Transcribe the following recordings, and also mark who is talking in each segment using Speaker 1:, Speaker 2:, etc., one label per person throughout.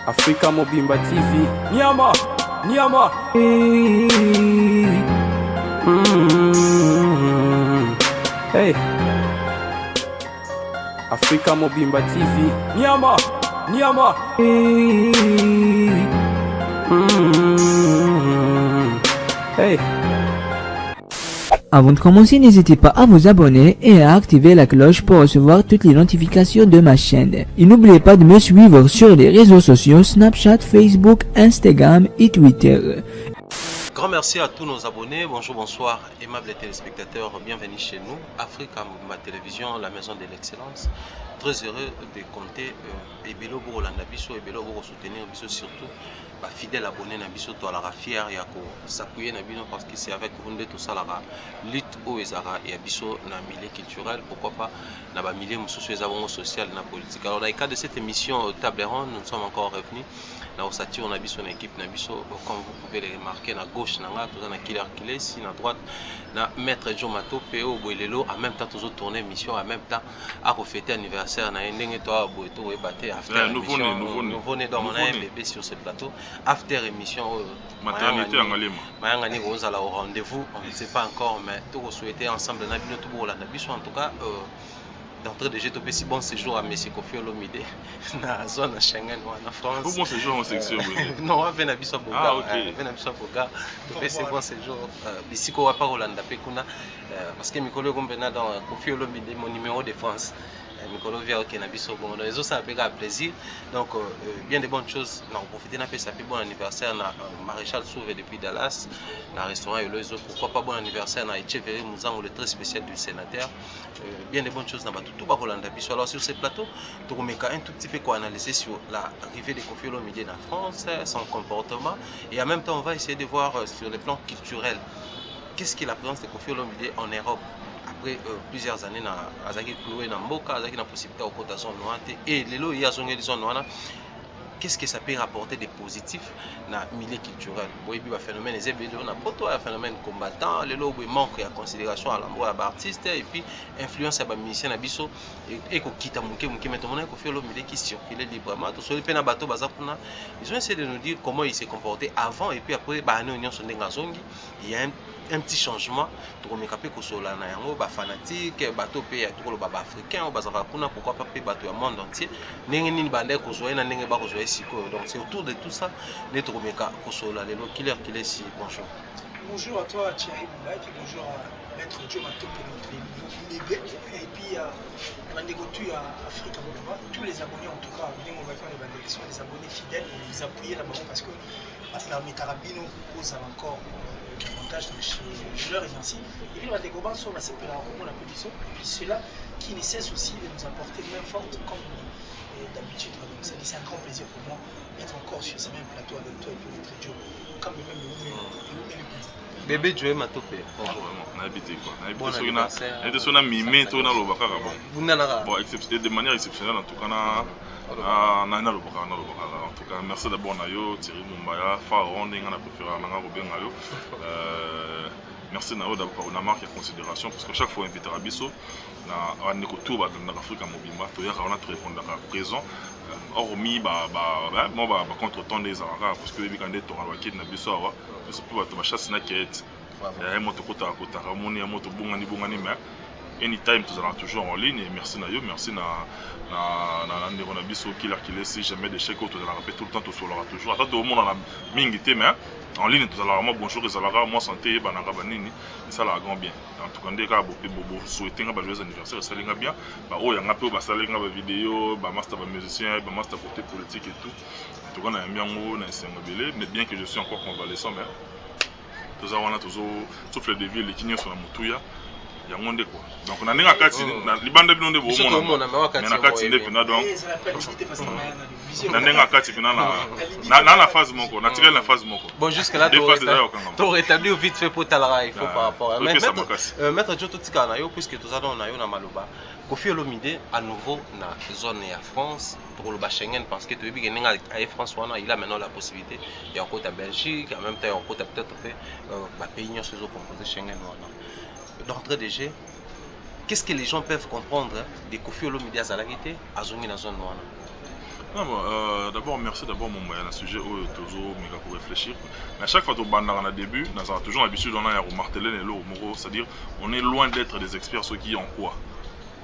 Speaker 1: Africa Mobimba TV. Nyama, Nyama. Hey. Africa Mobimba TV. Nyama, Nyama. Hey.
Speaker 2: Avant de commencer, n'hésitez pas à vous abonner et à activer la cloche pour recevoir toutes les notifications de ma chaîne. Et n'oubliez pas de me suivre sur les réseaux sociaux Snapchat, Facebook, Instagram et Twitter.
Speaker 3: Grand merci à tous nos abonnés. Bonjour, bonsoir, aimables téléspectateurs. Bienvenue chez nous, Africa Mobimba Télévision, la maison de l'excellence. Très heureux de compter Ebelo Borolanda Biso, Ebelo Boro soutenir Biso, surtout fidèle abonné na Biso, toi la fier Yako, s'appuyer na Bino parce que c'est avec vous tout ça la lutte au Ezara et Biso na milieu culturel, pourquoi pas na ba milieu social na politique. Alors dans le cadre de cette émission table ronde, nous sommes encore revenus. Na osati on a Biso une équipe na Biso, comme vous pouvez le remarquer, na gauche na nga, tout na Killer Kilesi, na droite na Maître Joe Mato, PO Boilelo, en même temps toujours tourner mission, en même temps à refêter anniversaire na ndenge toi Boeto et batté after nouveau né dans mon bébé sur ce plateau after émission maternité Mayangani Rosala au rendez-vous, on ne sait pas encore, mais tout souhaiter ensemble na bino tout pour la Biso en tout cas d'entrée de jeu topé si bon séjour à Messi Kofi Olomide na zone Schengen en France.
Speaker 4: Bon séjour en section.
Speaker 3: Non, on vient à Biso Boga. Vient à Biso Boga. Topé c'est bon séjour Bisiko wa pa Rolanda pe kuna parce que Mikolo Gombena dans Kofi Olomide mon numéro de France. Mikolo vient au Kenabiso bon les autres ça fait plaisir. Donc bien de bonnes choses. On profiter na pe ça fait bon anniversaire na Maréchal Sauvé depuis Dallas na restaurant et les autres pourquoi pas bon anniversaire na Echeverry Mouzango le très spécial du sénateur. Bien de bonnes choses dans tout bas Rolanda Biso. Alors sur ce plateau, tu remets un tout petit peu quoi analyser sur l'arrivée de Kofi Olomide en France, son comportement et en même temps on va essayer de voir sur le plan culturel qu'est-ce qui est la présence de Kofi Olomide en Europe après plusieurs années na Azaki Kloué na Mboka, Azaki na possibilité au côté zone noire et lelo il y a zone noire. Qu'est-ce que ça peut rapporter de positif dans le milieu culturel? Oui, il y a un phénomène, il y a un phénomène combattant, il y a un manque de considération à l'endroit de l'artiste et puis influence à les musiciens et quitte à qui circulent librement. Ils ont essayé de nous dire comment ils se comportaient avant et puis après, il y a un petit changement. Fanatique, africain, pourquoi pas le monde entier. Donc c'est autour de tout ça d'être au Meka Kosola, le Killer Kilesi. Bonjour.
Speaker 5: Bonjour à toi Thierry Boumba et puis bonjour à Maître Joe Mato pour notre bébé et puis à Mandégotu à Africa Mobimba, tous les abonnés en tout cas, les sont des abonnés fidèles, vous appuyez là-bas parce que la Métarabino pose encore davantage chez leur agency. Et puis les Goban sont assez peu la position et puis ceux-là qui ne cessent aussi de nous apporter main forte comme d'habitude. Donc c'est un grand plaisir pour moi d'être encore sur ce même plateau avec toi et puis Maître Joe. Comme même le
Speaker 3: bébé Joe Matopé.
Speaker 4: On a habité quoi. On a habité sur la mimé, on a le bon, de manière exceptionnelle en tout cas. En tout cas, merci d'abord Nayo, Thierry Mumbaya, Faron, Nengana préféré Nanga Robin Nayo. Merci Nayo d'avoir une marque en considération parce que chaque fois invité à Bisso, on est autour de l'Africa Mobimba, on a tout répondre à présent. Hormis moi contre-temps des Arabes parce que les candidats ont raqué na Bisso, c'est plus la chasse na quête. Il y a un mot de kota Ramoni, un mot de Bongani mais anytime tu seras toujours en ligne et merci Nayo, merci na Biso Killer si jamais des chèques tu vas répéter tout le temps tu seras toujours attends tout le monde a mingité mais en ligne tu seras bonjour et ça la moi santé banara banini ça la grand bien en tout cas des cas bobo souhaiter un joyeux anniversaire ça linga bien bah oh y a un peu bah ça linga ba vidéo bah master ba musicien bah master côté politique et tout en tout cas on a bien on a essayé de mais bien que je suis encore convalescent mais tout ça on a toujours sauf les devis les kignons sur la moutouya ya monde quoi donc on a ninga kati na libanda bino ndebo mona mais na kati ndeko na donc na ninga kati bina na phase moko naturel na phase moko
Speaker 3: bon jusque là to rétablir vite fait pour talara il faut par rapport à maître Joe Totika na yo puisque tout ça on a yo na maloba Kofi Olomide à nouveau na zone ya France pour le Schengen parce que tu veux que ninga à France il a maintenant la possibilité il y a encore à Belgique en même temps il y a encore peut-être pays qui sont composés Schengen d'entrée de jeu, qu'est-ce que les gens peuvent comprendre de Kofi Olomide à Zalagité à Zongi na zone noire?
Speaker 4: D'abord, merci d'abord mon moyen, un sujet où toujours pour réfléchir. Mais à chaque fois que tu as début, on a toujours l'habitude de marteler les lots, c'est-à-dire on est loin d'être des experts sur qui en quoi.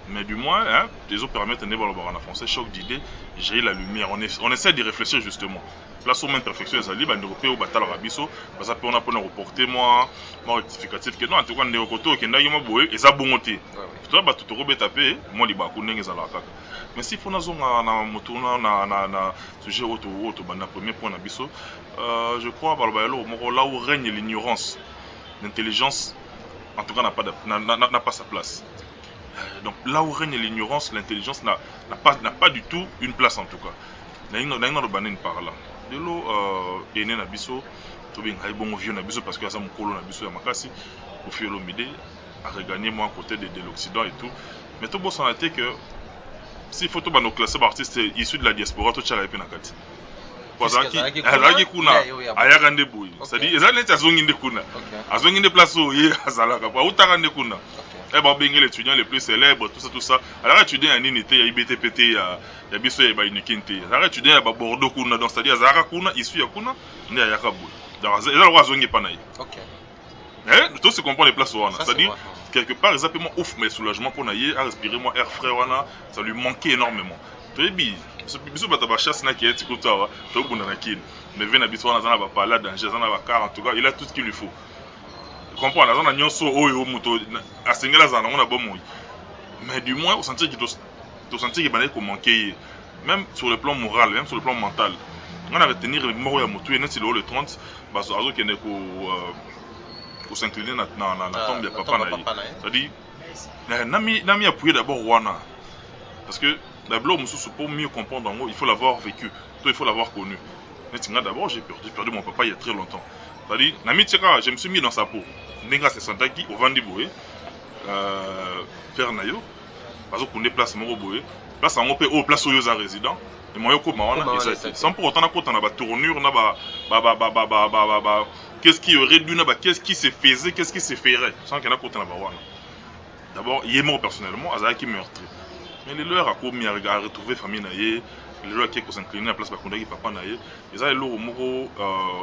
Speaker 4: Mais du moins, hein, les autres permettent de voir en français, choc d'idées, j'ai la lumière. On essaie de réfléchir justement. Place où imperfection est allée, on européen au bataille rabisso, parce que on a pour reporter moi rectificatif que non, en tout cas, on est au côté qui n'a pas boé et ça bon côté. Tu vois, tout le tapé, moi les bacs, on est à la caca. Mais si on a un sujet auto, premier point d'abisso, je crois là où règne l'ignorance, l'intelligence, en tout cas, n'a pas sa place. Donc là où règne l'ignorance, l'intelligence n'a pas du tout une place en tout cas. Par là. De l'eau est né nabiso, tout bien bon vieux nabiso parce que ça mon colo nabiso ya makasi, au fil l'omidé a regagné moi à côté de l'Occident et tout. Mais tout bon s'en a été que si photo ba nos classer artistes issus de la diaspora tout chara epena kati. Azalaki kuna ayakande boy. C'est-à-dire ezalaki azonginde kuna. Azonginde place où ye azalaka pa utakande kuna. Eh ben bengi l'étudiant le plus célèbre tout ça. Alors étudiant à Ninité ya IBTPT ya biso ya ba Unikinte. Alors étudiant ya ba Bordeaux kuna donc c'est-à-dire azalaka kuna issu ya kuna ndi ayaka boy. Donc ezalaka azongi pa nayi. OK. Tout se comprend les places wana. C'est-à-dire quelque part exactement ouf mais soulagement pour nayi à respirer moi air frais wana, ça lui manquait énormément. Toyebi biso bata ba chasse na ki eti kutawa to bunda na kin. Mais vena biso wana zana ba pala danger zana ba car en tout cas il a tout ce qu'il lui faut. Comprendre on a nyonso oyo muto asengela zana on a bon moi. Mais du moins au sentir qu'il banay ko manquer même sur le plan moral, même sur le plan mental. On avait tenir le mort ya muto et net le 30 baso azo kene ko s'incliner na tombe ya papa na. C'est-à-dire nami appuyer d'abord wana parce que d'abord pour mieux comprendre en gros, il faut l'avoir vécu, il faut l'avoir connu. D'abord j'ai perdu mon papa il y a très longtemps. C'est-à-dire, je me suis mis dans sa peau. Nenga se sentaki au Vandi Boé, faire nayo, parce qu'on est place moro Boé, place en opé au place où yosa résident, et moi yoko mawana, sans pour autant qu'on a ba tournure, na ba qu'est-ce qui aurait dû, qu'est-ce qui se faisait, qu'est-ce qui se ferait, sans qu'il y en a qu'on a ba wana. D'abord, il est mort personnellement, Azaki meurtri. Mais les leurs a commis à retrouver famille naye. Les gens qui s'inclinent à la place de papa naïe, ils ont le moro,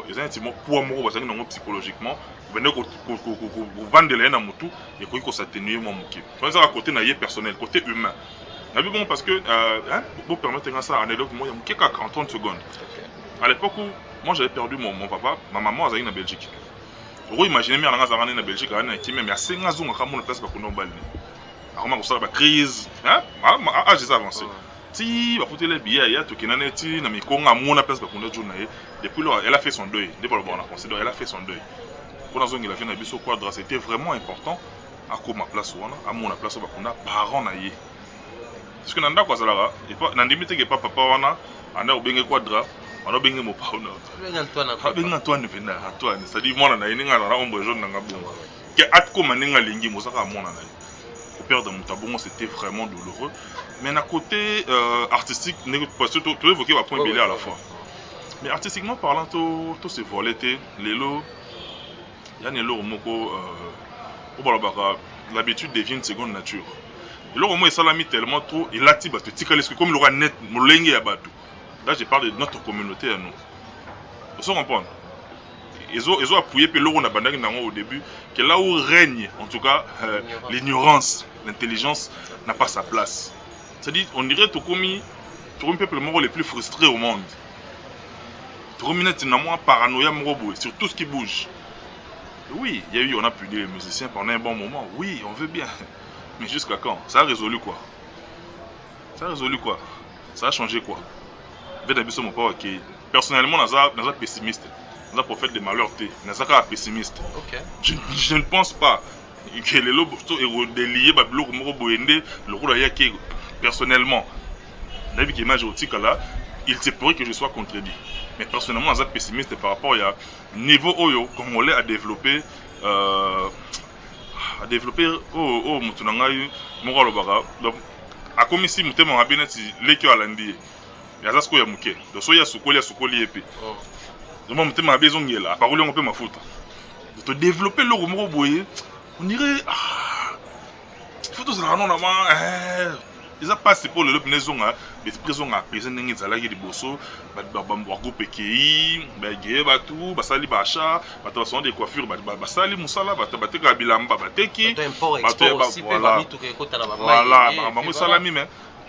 Speaker 4: ils ont un petit mot pour moro parce que psychologiquement, venez vous vendre les na mutu et qu'on s'atténue mon moqué. Donc ça à côté naïe personnel, côté humain. Mais bon parce que pour permettre ça anecdote moi il y a moqué qu'à 40 secondes. À l'époque où moi j'avais perdu mon papa, ma maman a en Belgique. Vous imaginez bien la en Belgique à qui même il y a 5 ans on a mon place pour qu'on balle. Alors on a la crise, hein? Ah j'ai avancé. Si va foutre les billets ya to kinaneti na mikonga mona place ba kunda journée depuis là elle a fait son deuil depuis le bon considère elle a fait son deuil pour la zone il a fait na biso quadra c'était vraiment important à ko ma place wana à mon place ba kunda parents na ye parce que nanda kwa zalaka et pas na ndimite ke papa wana anda obenge quadra wana obenge mo pauna benga Antoine vena Antoine c'est dit mona na ininga na ombre jaune na ngabo ke atko maninga lingi mosaka mona na perdre mon tabou c'était vraiment douloureux. Mais à côté artistique, parce que tu évoquais un point belé à la fois. Mais artistiquement parlant, tout se volait, les lots, il y a des lots l'habitude devient une seconde nature. Et là, au moins, ça l'a mis tellement trop, il a dit, comme il aura net, molengue à Batou. Là, je parle de notre communauté à nous. Vous se comprendre? Ils ont appuyé puis l'euro n'a pas au début que là où règne en tout cas l'ignorance, l'intelligence n'a pas sa place. C'est-à-dire on dirait tout comme un peuple moro les plus frustrés au monde. Tout comme une paranoïa moro sur tout ce qui bouge. Oui, il y a eu on a puni les musiciens pendant un bon moment. Oui, on veut bien. Mais jusqu'à quand? Ça a résolu quoi? Ça a résolu quoi? Ça a changé quoi? Personnellement, on est pessimiste. On a prophète de malheur, on est pessimiste. Je ne pense pas que les lobes sont liés à le rôle personnellement. Il se pourrait que je sois contredit. Mais personnellement, on est pessimiste par rapport à niveau oyo congolais à développer donc à comme ici mutema ngabina ti lekyo alandi ya zasko ya muke do so ya sukoli epe donc mutema abezongela parole on peut mafuta de développer le moko boye on dirait faut tout ça non ils a passé pour le maison mais prison a prison n'engin zalaki liboso ba groupe PKI ba gay ba tout ba sali ba achat ba salon de coiffure ba sali musala ba teka bilamba ba teki voilà ba salami mais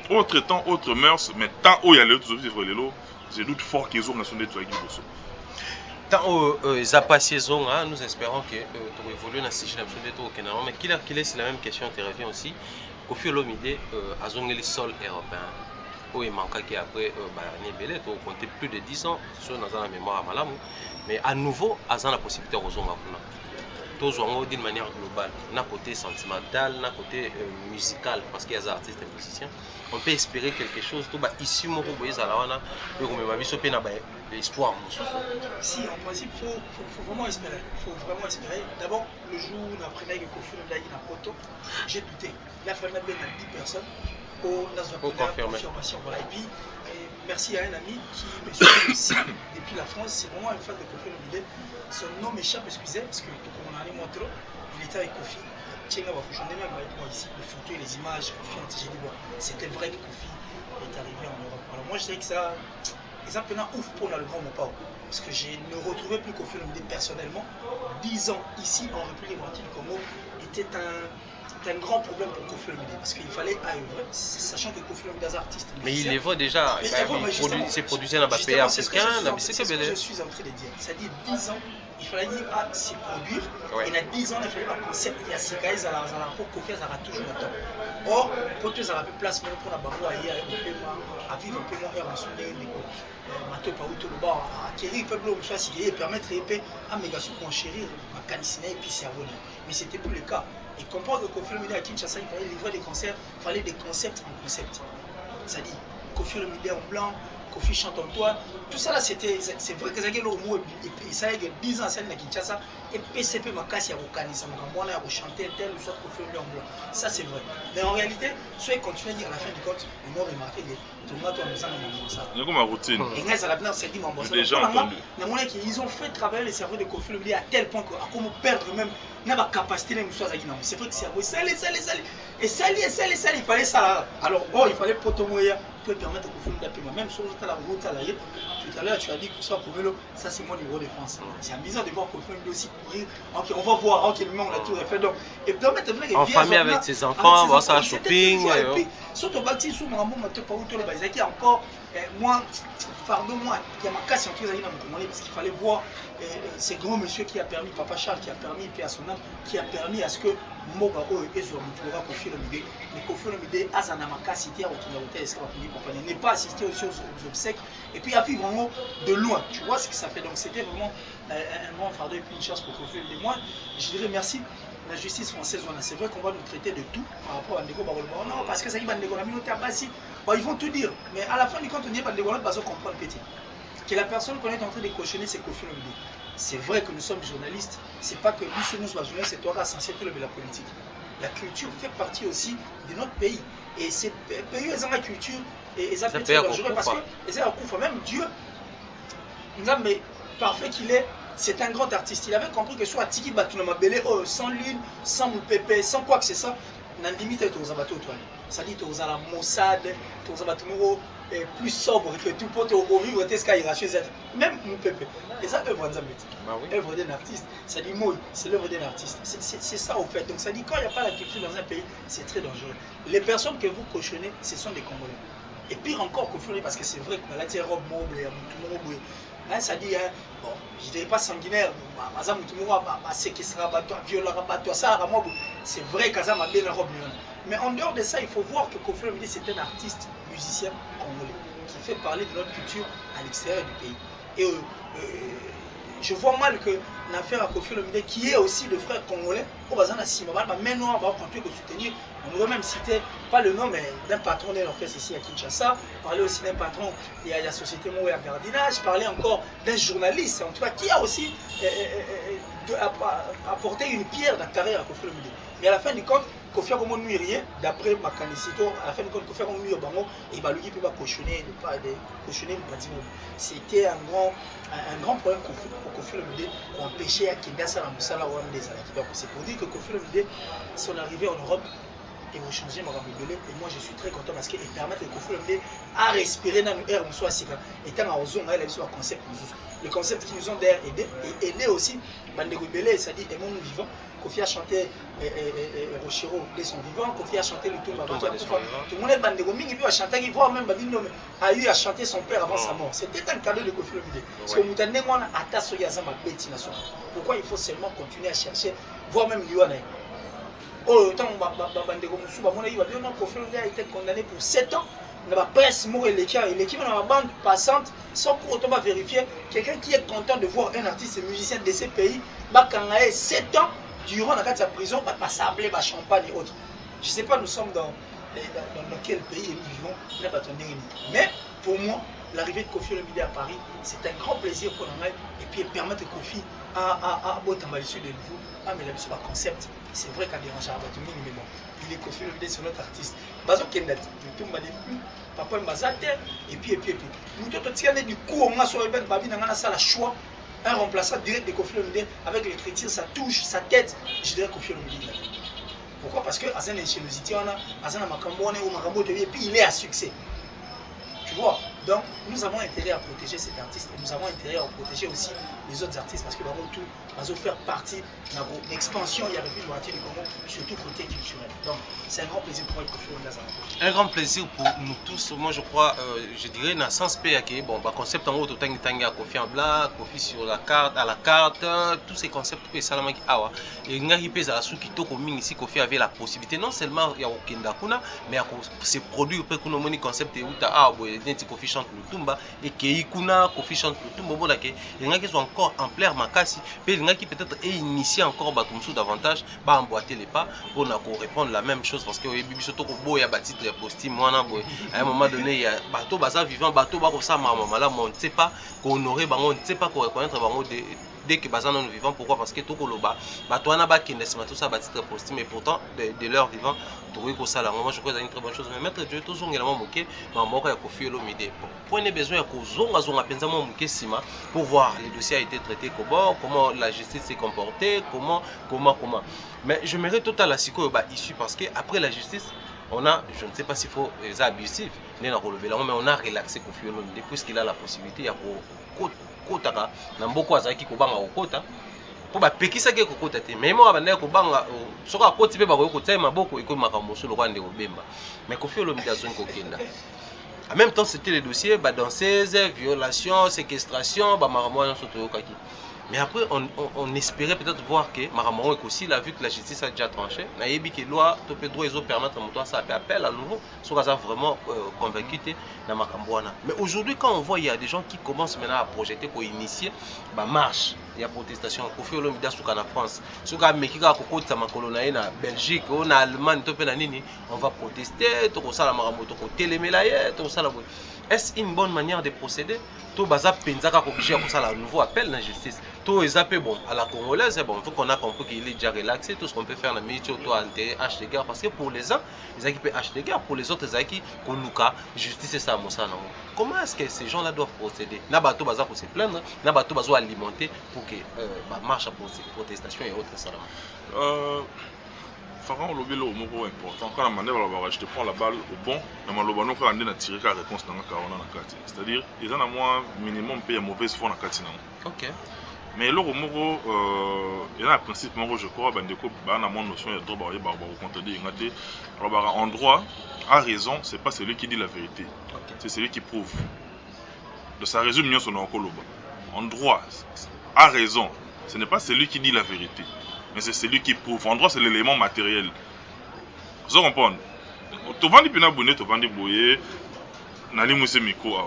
Speaker 4: autre temps autre mœurs mais tant où il y a le tout vivre les lots je doute fort qu'ils ont nationalité de liboso.
Speaker 3: Tant aux saison, nous espérons que tu évolues dans la situation au Kenya. Mais qu'il est si la même question te revient aussi. Kofi Olomide a zoné le sol européen. Où il manque qu'après Belé, tu compter plus de 10 ans sur la mémoire à Malamou. Mais à nouveau, à la possibilité de rejoindre d'une manière globale, d'un côté sentimental, d'un côté musical, parce qu'il y a des artistes et musiciens, on peut espérer quelque chose. Ici, on peut l'histoire.
Speaker 5: Si, en principe, il faut vraiment espérer. D'abord, le jour où on apprenait que Kofi Olomide a poto, j'ai douté. Il a fallu bien 10 personnes pour la confirmation. Voilà. Et puis, merci à un ami qui me suit aussi depuis la France. C'est vraiment un fan de Kofi Olomide. Son nom m'échappe, excusez, parce que comme on en est montré, il était avec Kofi. Tiens, on va avec moi ici, les photos et les images. J'ai dit, bon, c'était vrai que Kofi est arrivé en Europe. Alors moi, je dirais que ça, ils ont fait un ouf pour le grand Mopao. Parce que je ne retrouvais plus Kofi Olomide personnellement. 10 ans ici en République démocratique du Congo était un grand problème pour Kofi Olomide parce qu'il fallait œuvrer, sachant que Kofi Olomide est artiste.
Speaker 3: Mais il les voit déjà, il s'est produit dans le pays africain,
Speaker 5: c'est ce que je suis en train de dire. C'est-à-dire 10 ans, il fallait dire à s'y produire, et dans 10 ans, il fallait un concept, il y a ces cas, pour Kofi, ça aura toujours le temps. Or, pour que ça aura place même pour la barre à vivre un peu moins en son Mato Pauto le bar, acquérir le peuple, et permettre à Mégasou conchérir, à Canisina et puis cerveau. Mais c'était plus le cas. Et comprendre que Kofi Olomide à Kinshasa, il fallait livrer des concerts, il fallait des concepts en concept. C'est-à-dire, Kofi Olomide en blanc, Kofi chante en toi, tout ça là, c'est vrai que ça a été le mot, et ça a été 10 ans à Kinshasa, et PCP m'a cassé à Kanisa, on a chanté tel ou soit Kofi Olomide en blanc. Ça c'est vrai. Mais en réalité, soit il continue à dire à la fin du compte, on m'a remarqué que tout le monde a ça.
Speaker 4: C'est comme ma routine.
Speaker 5: Et là, ça l'a bien dit, ils ont fait travailler le cerveau de Kofi Olomide à tel point qu'à comment perdre même la capacité de nous. C'est vrai que le cerveau sali, et sali, il fallait ça. Alors, bon, il fallait potomoya pour permettre à Kofi Olomide d'appeler. Même sur la route à l'arrière, tout à l'heure, tu as dit que ça pour vélo, ça c'est mon niveau de France. C'est amusant de voir Kofi Olomide aussi courir. Ok, on va voir, ok, le moment on a tout refait. Donc, et permettre de
Speaker 3: en famille avec ses enfants, voir ça shopping.
Speaker 5: Surtout, bâti sous mon amour, pas où tout le bazar qui encore. Moi, pardon, il y a ma casse en tous les parce qu'il fallait voir ces grands monsieur qui a permis, Papa Charles qui a permis, puis à son âme, qui a permis à ce que Moga O et Zoua Moutoura Kofi Olomide, mais Kofi Olomide, Azanamaka, cité à Rotunda Hôtel, n'est pas assisté aussi aux obsèques, et puis il a vu vraiment de loin, tu vois ce que ça fait. Donc c'était vraiment un grand fardeau et puis une chance pour Kofi Olomide. Moi, je dirais merci. La justice française, c'est vrai qu'on va nous traiter de tout par rapport à Ndeko Barolba. Non, parce que ça y est, Ndeko Naminote Abassi, ils vont tout dire. Mais à la fin du compte, on dit que Ndeko Naminote comprend le petit. Que la personne qu'on est en train de cautionner, c'est Kofi Olomide. C'est vrai que nous sommes journalistes. C'est pas que nous sommes journalistes, c'est toi qui as censé tout lever la politique. La culture fait partie aussi de notre pays. Et ces pays, ils ont la culture et ils ont fait dangereux parce que ils ont un coup, même Dieu, mais parfait qu'il est. C'est un grand artiste. Il avait compris que soit Tiki Batouna Belé, sans lune, sans Moupépé, sans quoi que c'est ça, on a limité aux abattus. Ça dit aux la Mossad, aux abattus plus sobre que tout pour au vivre même Moupépé. Et ça, œuvre d'un œuvre d'un artiste. Ça dit moi, c'est l'œuvre d'un artiste. C'est ça au fait. Donc ça dit quand il n'y a pas la culture dans un pays, c'est très dangereux. Les personnes que vous cautionnez, ce sont des Congolais. Et pire encore parce que c'est vrai que la terre robe mobile, ça dit, bon, je ne dirais pas sanguinaire, c'est vrai que ça m'a bien robe. Mais en dehors de ça, il faut voir que Kofi Olomide c'est un artiste, musicien congolais, qui fait parler de notre culture à l'extérieur du pays. Et je vois mal que l'affaire à Kofi Olomide, qui est aussi le frère congolais, on va continuer de soutenir. On aurait même cité, pas le nom, mais d'un patron d'un orchestre ici à Kinshasa, parler aussi d'un patron de la société Moé à Gardinage, parler encore d'un journaliste, en tout cas, qui a aussi apporté une pierre dans la carrière à Kofi Olomide. Mais à la fin du compte, Kofi Olomide ne nuit rien, d'après ma candidature, à la fin du compte, Kofi Olomide nuit au bango, et bah lui, il peut pas cautionner le bâtiment. C'était un grand problème pour Kofi Olomide, pour empêcher à Kinshasa la Moussala ou des années. Donc c'est pour dire que Kofi Olomide, son arrivée en Europe, et vous changez ma et moi je suis très content parce qu'il permet de Kofi à respirer dans l'air on soit sika et tant en zone elle a sur concept le concept qui nous ont d'air aider aussi bande rebelle c'est-à-dire un monde vivant Kofi a chanté Rochero de son vivant Kofi a chanté le Tumba tout le monde est bande mingi puis a chanté qui voit même Babino a eu à chanter son père avant sa mort c'était un cadeau de Kofi Olomide parce que mutane ngwana ata so ya zamba beti naso pourquoi il faut seulement continuer à chercher voir même Liwana. Oh, tant Bandego Moussou, Kofi Olomide a été condamné pour 7 ans. Dans la presse, l'équipe dans la bande passante, sans pour autant vérifier. Quelqu'un qui est content de voir un artiste et musicien de ces pays, quand il a 7 ans, durant la prison, va s'appeler champagne et autres. Je ne sais pas, nous sommes dans quel pays nous vivons. Mais pour moi, l'arrivée de Kofi Olomide à Paris, c'est un grand plaisir pour nous. Et puis, permettre Kofi à Botambaï sur les nouveaux, à mais sur le concept. C'est vrai qu'à déranger à Batumini, mais bon, il est Kofi Olomide, c'est notre artiste. Bazo Kennet, tout m'a dit, papa Mbazate, et puis. Nous tous, du coup, on a sur le Babi, on a ça la choix, un remplaçant direct de Kofi Olomide, avec l'écriture, sa touche, sa tête, je dirais Kofi Olomide. Pourquoi? Parce que Azan ingéniosité, on a Azan Makambo, ou Makambo, et puis il est à succès. Tu vois? Donc, nous avons intérêt à protéger cet artiste et nous avons intérêt à protéger aussi les autres artistes parce que par contre, tout va faire partie de l'expansion et avec une moitié du Congo, surtout côté culturel. Donc, c'est un grand plaisir pour moi de Kofi Olomide.
Speaker 3: Un grand plaisir pour nous tous. Moi, je crois, je dirais, dans le sens PAK, bon, concept en gros, tout le temps, Kofi en blanc, Kofi sur la carte, à la carte, tous ces concepts, et Salama qui awa. Et il y a un sous qui toque ici, Kofi avait la possibilité, non seulement il y a Okenda Kuna, mais à ces produits, peut qu'on a concept et où tu as Kofi chante le Tumba et que Kuna Kofi chante le Tumba bon il y en a qui sont encore en plein makasi mais il y en a qui peut-être est initié encore batumsu davantage ba emboîter les pas pour répondre la même chose parce que bibiso to ko boya batitre ya postime wana boy à un moment donné il y a bateau baza vivant bateau ba ko sa mama là on ne sait pas qu'on honorer bango on ne sait pas qu'on reconnaître bango dès que baza non vivant pourquoi parce que to ko loba bato wana ba kende tout ça batitre postime mais pourtant de leur vivant trouver que ça là moi je crois que c'est une très bonne chose mais maître Dieu toujours également moqué maman ya Kofi Olomide prenez besoin ya kozonga zonga penza mo moqué sima pour voir les dossiers a été traités comment la justice s'est comportée comment mais je mérite total la siko ba issue parce que après la justice on a, je ne sais pas s'il faut les abusifs, mais on a relaxé Kofi Olomide puisqu'il a la possibilité ya kotaka na mboko azaki kobanga okota pour ba pekisa ke kokota te mais moi banda kobanga soka akoti pe ba kokotia maboko eko makambo solo kwa ndeko bemba mais Kofi Olomide azongi kokenda. En même temps, c'était les dossiers danseuse, violation, séquestration, Maramouan Sotoyokaki. Mais après, on espérait peut-être voir que Maramouan aussi, là, vu que la justice a déjà tranché, Naïbi que loi, topé droit, ils ont permis à mon ça fait appel à nouveau, soit ça vraiment convaincu dans Makamboana. Mais aujourd'hui, quand on voit, il y a des gens qui commencent maintenant à projeter pour initier, marche. Il y a protestation. Kofi Olomide en France. Si on a en Belgique, en Allemagne, on va protester. Est-ce une bonne manière de procéder? Tout baza penzaka obligé à ça un nouveau appel dans la justice. Tout est bon à la congolaise, bon, il faut qu'on a compris qu'il est déjà relaxé. Tout ce qu'on peut faire dans le milieu, tout enterrer, acheter guerre. Parce que pour les uns, ils ont qui acheter guerre. Pour les autres, ils ont qui konuka justice et ça, comment est-ce que ces gens-là doivent procéder? Nabato baza pour se plaindre, nabato bazo alimenter pour que marche à protestation et autres ça.
Speaker 4: Farah Olobelo au mot important. Quand la manœuvre je te prends la balle au bon, la malobano quand on a tiré la réponse dans la carona na kati. C'est-à-dire, ils ont à moins minimum payé mauvaise foi na kati na.
Speaker 3: OK.
Speaker 4: Mais là au mot il y a un principe moi je crois bandeko ba na mon notion de droit ba contredire ngate. Alors en droit, à raison, c'est pas celui qui dit la vérité. Okay. C'est celui qui prouve. De ça résume mieux son okoloba. En droit, à raison, ce n'est pas celui qui dit la vérité. Mais c'est celui qui prouve. En droit, c'est l'élément matériel. Vous comprenez? Tu vas dire que tu vas dire que Nali Mousse Miko.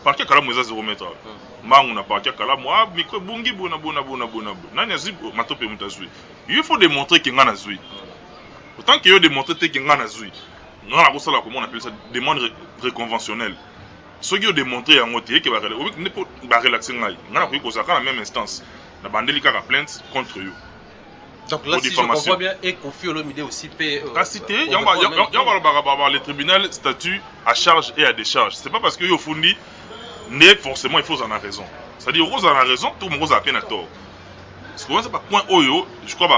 Speaker 4: Par quel cas, Moussa 0 mètre? Manguna par quel cas, moi, Miko Bungi Bona. Il faut démontrer qu'il y a un azui. Autant qu'il y a démontré qu'il y a un azui. Nous avons ça, comment on appelle ça, demande réconventionnelle. Ceux qui ont démontré en moitié qu'il va relaxer, on a la même instance. La bandeli qui a plainte contre eux.
Speaker 3: Donc là, si je comprends bien, et Kofi Olomide aussi paie.
Speaker 4: La cité, il y a le tribunal statut à charge et à décharge. C'est pas parce que yo fundi, forcément il faut en avoir raison. C'est-à-dire, Rose en a raison, tout le monde a peine à tort. parce que ça pas point oyo je crois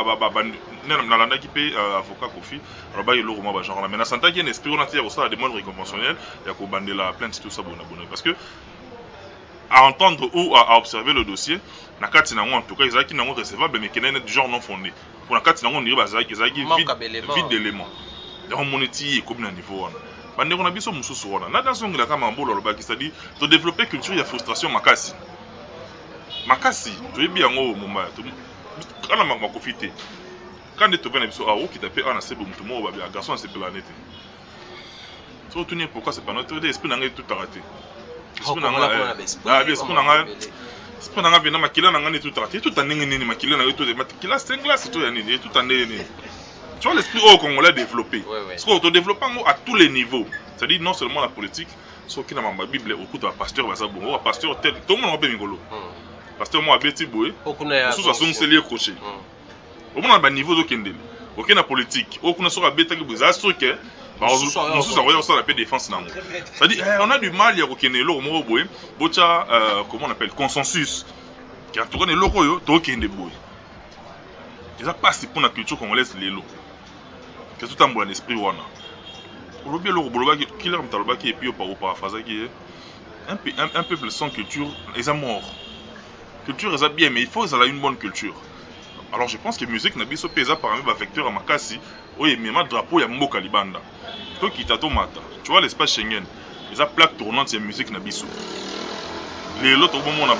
Speaker 4: nalanda qui paye avocat Kofi alors bah il le roman genre mais na santa qui un esprit on a tiré au ça la demande conventionnelle il y a ko bander la plainte tout ça bon parce que à entendre ou à observer le dossier na kati nango en tout cas ils qui nango recevable mais qui n'est du genre non fondé pour na kati nango on dirait bazaki vide d'éléments donc moneti comme na niveau on bande on a biso mususu wana na dans ngila kama mbolo lo baki c'est-à-dire de développer culture ya frustration makasi tu es bien ngo moma kana makofite quand tu viens biso awo qui tape ana sebo mutu mo ba garçon c'est planète so tu pourquoi c'est pas notre esprit nanga tout arrêté esprit nanga bien makila nanga ni tout arrêté tout anenge nini makila nanga tout makila c'est glace tout ya nini tout anenge. Tu vois l'esprit au Congolais développé. Parce qu'on te développe à tous les niveaux. C'est-à-dire non seulement la politique, ce qui est dans ma Bible, au coup de pasteur, pasteur tel, tout le monde a bien rigolo. Pasteur moi Betty Boy, sous sa son c'est lié crochet. Au moins à niveau de Kendel. Aucun la politique, aucun sur la bête qui vous a structuré. Nous avons ça la paix défense non. C'est-à-dire on a du mal à reconnaître l'eau au boy, bocha comment on appelle consensus. Qui a tourné l'eau yo, to Kendel boy. Ils a pas si pour la culture congolaise les lots. C'est tout un bon esprit wana. Aujourd'hui le roboloba qui leur mtaloba qui et puis par paraphrase qui est un peuple sans culture ils a mort. Culture ils a bien mais il faut ils a une bonne culture. Alors je pense que musique na biso pesa parmi ba vecteur à makasi oye mema drapeau ya mboka libanda. To kitato mata. Tu vois l'espace Schengen. Ils a plaque tournante de musique na biso. Les autres au moment on a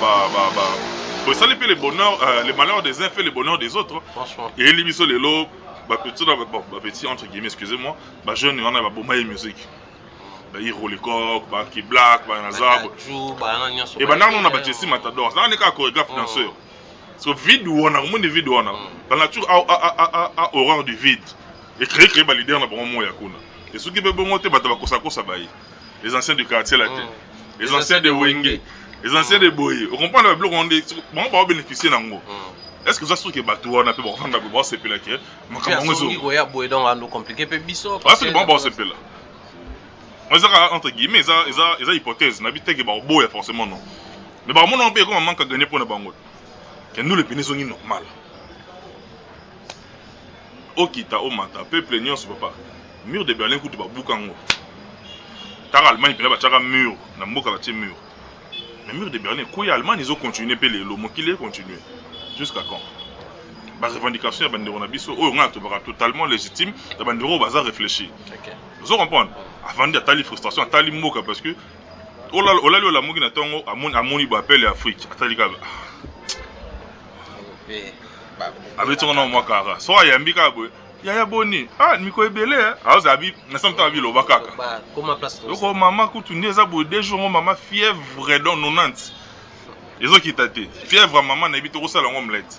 Speaker 4: faut ça les bonheurs les malheurs des uns fait le bonheur des autres. Franchement. Et les biso les lots petit entre guillemets excusez-moi jeune on a bombaye musique il roule les coq qui black nazab et non on a bâti matador ça on est qu'un chorégraphe danseur so vide ou on a moins de vide on a la nature a horreur du vide et créer leader na bon moment ya kuna et ceux qui veulent monter kosa bayi les anciens du quartier la tête les anciens de Wenge les anciens de Boye on comprend le bloc on dit bon on va bénéficier nango. Est-ce que ça se trouve que bateau on a pu voir dans le c'est pela qui
Speaker 3: compliqué peu biso
Speaker 4: parce que bon c'est pela moi ça entre guillemets ça hypothèse n'habite que boya forcément non mais bah mon on peut comment manque à gagner pour na bango que nous les pénis sont normal okita o mata peuple nyon se papa mur de Berlin kutu ba bukango tar Allemagne pela ba tchaka mur na mboka ba tie mur mais mur de Berlin quoi Allemagne ils ont continué pe le mokile continuer. Jusqu'à quand? La revendication de Bandero Nabiso, on a totalement légitime, la Bandero va réfléchir. Vous comprenez? Avant de faire frustration, à faire moka parce que, oh là la moki n'attend à mon ibo appelle l'Afrique, à faire gars. Avec ton nom moi cara, soit yambika boy, yaya boni, miko ebele, alors zabi, n'a pas tant abi l'obaka.
Speaker 3: Comment place?
Speaker 4: Donc maman coûte une zabo deux jours maman fièvre dans 90. Ils ont quitté. Fièvre maman n'habite au salon omelette.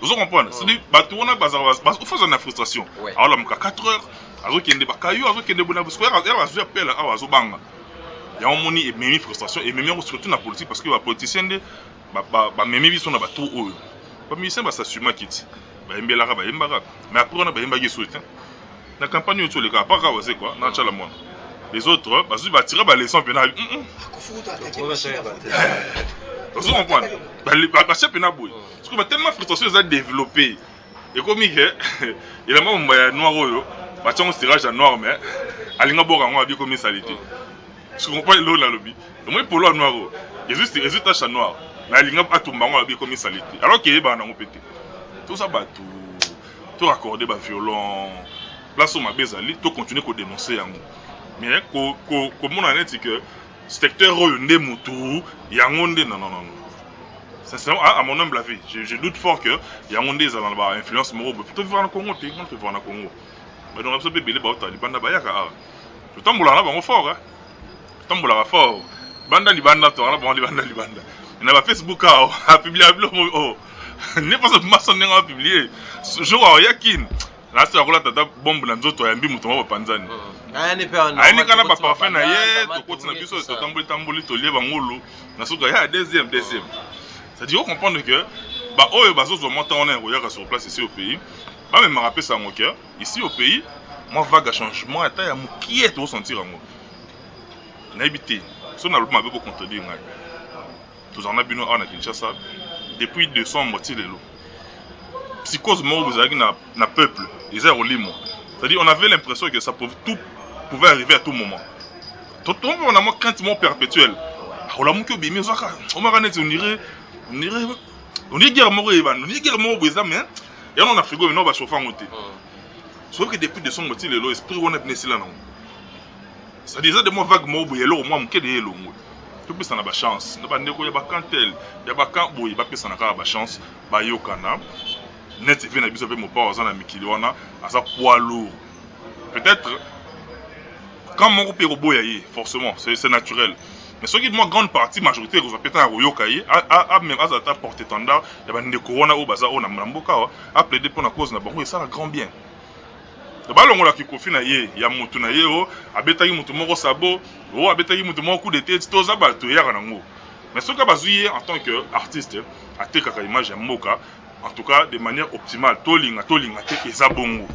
Speaker 4: Vous comprenez? C'est-à-dire, on a bazar, il faut une frustration. Alors là, 4 heures, alors qu'il y a des cailloux, alors qu'il y a des bonnes choses, il y a des appels à Zobanga. Il y a un moni et même frustration et même surtout dans la politique parce que les politiciens, même ils sont dans tout haut. Les musiciens, ça s'assume à quitter. Mais après, on a des soutiens. La campagne, les gars, pas grave, c'est quoi? Les autres, ils vont tirer les leçons pénales. Vous comprenez? Parce que tellement de frustration est développée. Et comme il y a un noir, il y a un tirage à noir, mais il y a un peu comme salité. Je comprends l'eau là, lobby. Moi, pour l'eau noir, il y a juste des taches à noir. Mais il y a un peu comme salité. Alors qu'il y a un peu tout ça, tout raccorder, violon. Place où ma bezali, tout continuer à dénoncer. Mais comme on a dit que secteur Royonde Moutou, il y a un monde, non. Sincèrement, à mon humble avis, je doute fort que il y a un monde qui a influence morale. Peut-être voir le Congo, peut-être voir le Congo. Mais dans l'absolu, il y a des bandes bayaka. Tout le temps, on est fort. Tout le temps, on est fort. Banda libanda, tu as banda libanda. Il y a Facebook a publié un blog. N'est pas ce maçon qui a publié. Ce jour, il y a qui là, c'est la tata bombe dans d'autres ambi mutomba panzani. Aini kana ba parfait na ye, to koti na biso to tamboli to lieba ngolo. Na soka ya deuxième. Ça dit on comprendre que ba oyo bazo zo monter on est sur place ici au pays. Ba même me rappeler ça mon cœur, ici au pays, moi vague à changement ata ya mukie to sentir ngo. Na habité. So na lobma beko contredire ngai. Tous en abino na Kinshasa depuis décembre ti lelo. psychose mort vous avez na peuple ils ont limo. C'est-à-dire on avait l'impression que ça tout pouvait arriver à tout moment. Tout on a moi crainte perpétuel. On l'a monqué bien mais on m'a net on dirait guerre mort mais et on a frigo maintenant va chauffer en côté. Sauf que depuis de son motif le esprit on a blessé là non. Ça disait de moi vague mort boyelo moi monqué de yelo. Tout plus ça n'a pas chance. N'a pas ndeko ya ba kantel, ya ba kan boy ba pesa na ka ba chance ba yokana. Net vient na biso pe mo pa ozana mikili wana asa poids lourd. Peut-être quand mon groupe est boyaye forcément c'est naturel. Mais ce qui de moi grande partie majorité vous appelez à yokaye a même à ta portée tendard ya ba ndeko wana o baza o na mboka a plaider pour na cause na bango et ça la grand bien. Ba longo la kikofi na ye ya mutu na ye o abetaki mutu moko sabo o abetaki mutu moko coup de tête toza bato ya kanango. Mais ce que bazuye en tant que artiste a te kaka image ya mboka en tout cas de manière optimale tolinga te eza bongo.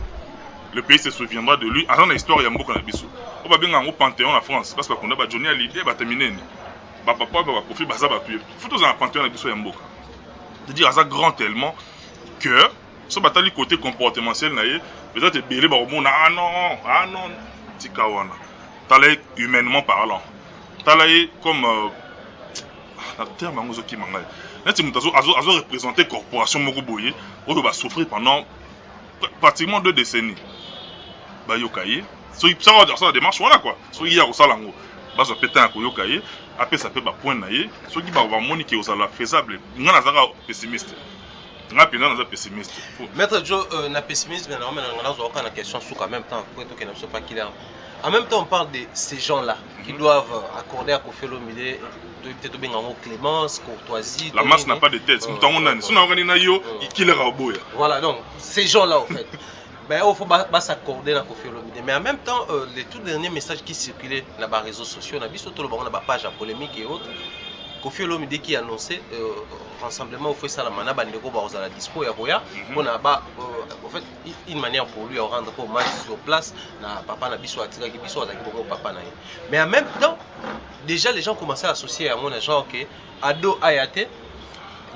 Speaker 4: Le pays se souviendra de lui dans l'histoire ya mboka na biso. O ba benga ngo Panthéon en France parce que konda ba Johnny Hallyday ba termineni. Ba papa ba kofi baza ba tuer. Faut dans Panthéon na biso ya mboka. De dire ça grand tellement que so batali côté comportemental na ye peut-être belé ba omona ah non tika wana. Talay humainement parlant. Talay comme na terme ngozo ki manga. Neti mutazo azo représenter corporation moko boye oyo ba souffrir pendant pratiquement 2 décennies. Ba yokaye so ça va dans sa démarche voilà quoi. So il y a au salango. Ba so péter ko yokaye après ça peut ba point na ye so ki ba monique au sala faisable. Ngana zaka pessimiste. Pessimiste.
Speaker 3: Maître Joe, na pessimiste, mais on a une question sur en même temps, pour que ne soit pas clair. En même temps, on parle de ces gens-là qui doivent accorder à Koffi Olomide peut-être bien en clémence, courtoisie.
Speaker 4: La masse n'a pas de tête.
Speaker 3: Voilà, donc ces gens-là, en fait, ben, il faut pas s'accorder à Koffi Olomide. Mais en même temps, les tout derniers messages qui circulaient dans les réseaux sociaux, on a vu surtout le page à polémique et autres. Koffi Olomide qui a annoncé rassemblement au fait ça la mana bandeko ba ozala dispo ya boya on a en fait une manière pour lui à rendre hommage sur place na papa na biso atika ki biso azaki bongo papa na ye. Mais en même temps déjà les gens commençaient à associer à mon genre que Ado Ayate